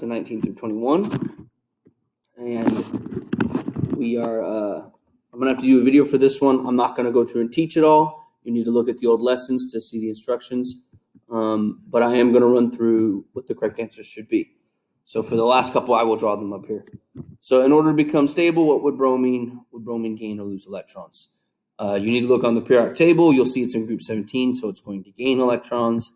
lesson 19 through 21. And we are, I'm going to have to do a video for this one. I'm not going to go through and teach it all. You need to look at the old lessons to see the instructions. But I am going to run through what the correct answers should be. So for the last couple, I will draw them up here. So in order to become stable, what would bromine gain or lose electrons? You need to look on the periodic table. You'll see it's in group 17, so it's going to gain electrons.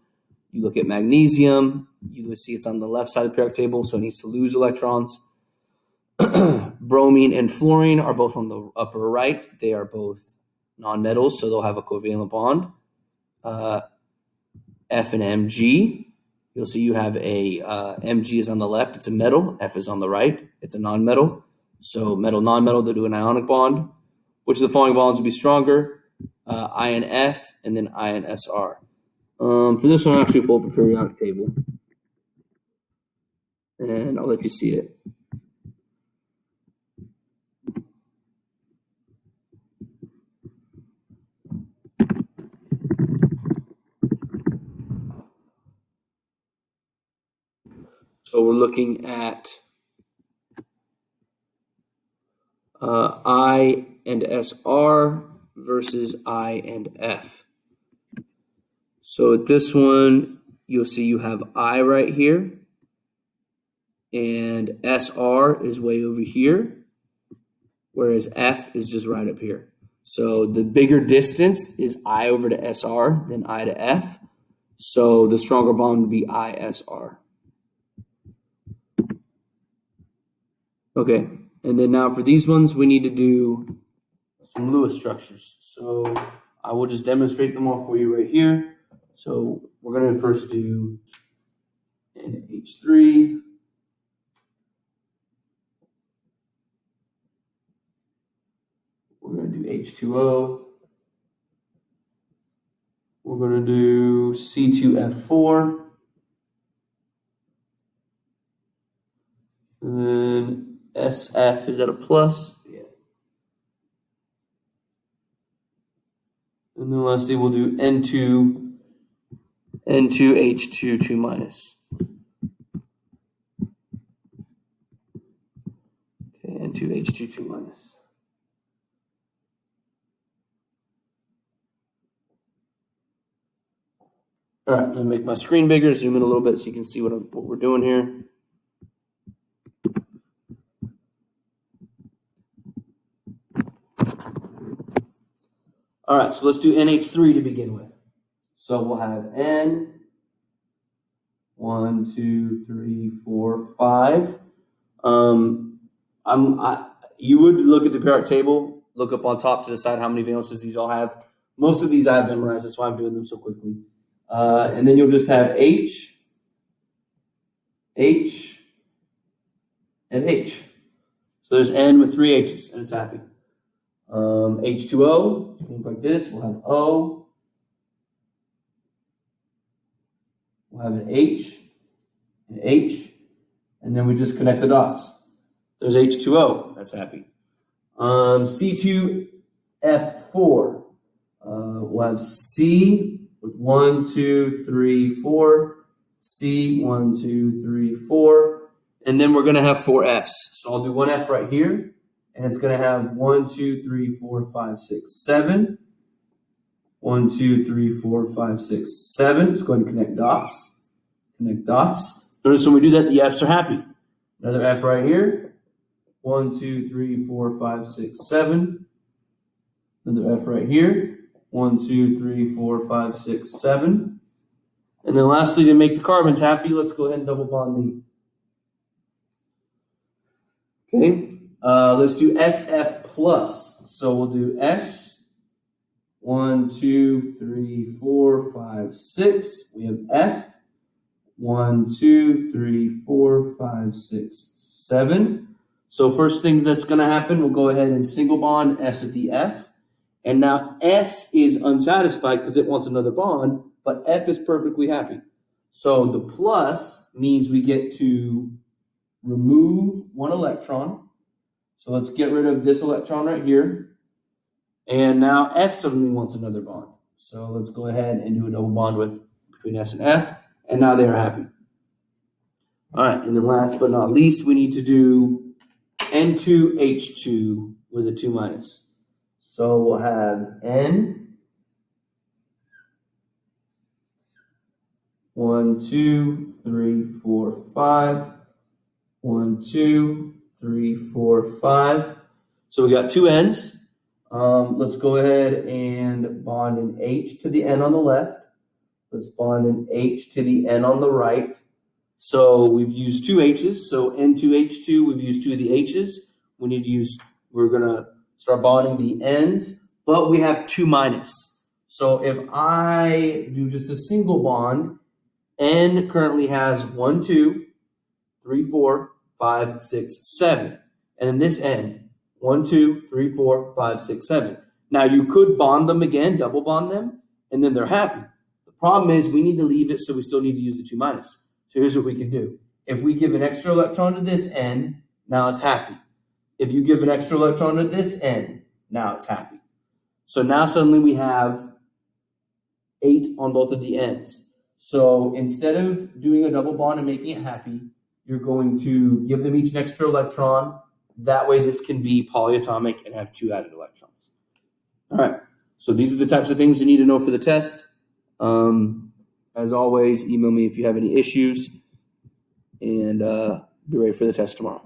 You look at magnesium. You will see it's on the left side of the periodic table, so it needs to lose electrons. Bromine and fluorine are both on the upper right. They are both nonmetals, so they'll have a covalent bond. F and Mg. You'll see you have a Mg is on the left. It's a metal. F is on the right. It's a nonmetal. So metal, nonmetal, they'll do an ionic bond. Which of the following bonds would be stronger? Ion F and then ion Sr. For this one, I'll actually pull up a periodic table. And I'll let you see it. So we're looking at I and Sr versus I and F. So at this one, you'll see you have I right here, and Sr is way over here, whereas F is just right up here. So the bigger distance is I over to Sr than I to F. So the stronger bond would be ISR. Okay, and then now for these ones, we need to do some Lewis structures. So I will just demonstrate them all for you right here. So we're going to first do NH3. We're going to do H2O. We're going to do C2F4. And then SF, is that a plus? Yeah. And then lastly, we'll do N2H2 2 minus. Okay, N2H2 2 minus. All right, let me make my screen bigger, zoom in a little bit so you can see what we're doing here. All right, so let's do NH3 to begin with. So we'll have N, 1, 2, 3, 4, 5. You would look at the periodic table, look up on top to decide how many valences these all have. Most of these I have memorized, that's why I'm doing them so quickly. And then you'll just have H, H, and H. So there's N with 3 H's, and it's happy. H2O, like this, we'll have O. We'll have an H, and then we just connect the dots. There's H2O, that's happy. C2F4, we'll have C with 1, 2, 3, 4, C, 1, 2, 3, 4, and then we're going to have 4 Fs. So I'll do one F right here, and it's going to have 1, 2, 3, 4, 5, 6, 7. 1, 2, 3, 4, 5, 6, 7. Just go ahead and connect dots. Connect dots. Notice when we do that, the Fs are happy. Another F right here. 1, 2, 3, 4, 5, 6, 7. Another F right here. 1, 2, 3, 4, 5, 6, 7. And then lastly, to make the carbons happy, let's go ahead and double bond these. Okay. Let's do SF plus. So we'll do S. 1, 2, 3, 4, 5, 6. We have F. 1, 2, 3, 4, 5, 6, 7. So first thing that's going to happen, we'll go ahead and single bond S with the F. And now S is unsatisfied because it wants another bond, but F is perfectly happy. So the plus means we get to remove one electron. So let's get rid of this electron right here. And now F suddenly wants another bond. So let's go ahead and do a double bond between S and F. And now they're happy. All right, and then last but not least, we need to do N2H2 with a 2 minus. So we'll have N, 1, 2, 3, 4, 5. 1, 2, 3, 4, 5. So we got two N's. Let's go ahead and bond an H to the N on the left. Let's bond an H to the N on the right. So we've used two H's. So N2H2, we've used two of the H's. We're going to start bonding the N's, but we have 2 minus. So if I do just a single bond, N currently has 1, 2, 3, 4, 5, 6, 7. And then this N, 1, 2, 3, 4, 5, 6, 7. Now you could bond them again, double bond them, and then they're happy. The problem is we need to leave it, so we still need to use the 2 minus. So here's what we can do. If we give an extra electron to this N, now it's happy. If you give an extra electron to this N, now it's happy. So now suddenly we have 8 on both of the ends. So instead of doing a double bond and making it happy, you're going to give them each an extra electron. That way this can be polyatomic and have 2 added electrons. All right, so these are the types of things you need to know for the test. As always, email me if you have any issues, and be ready for the test tomorrow.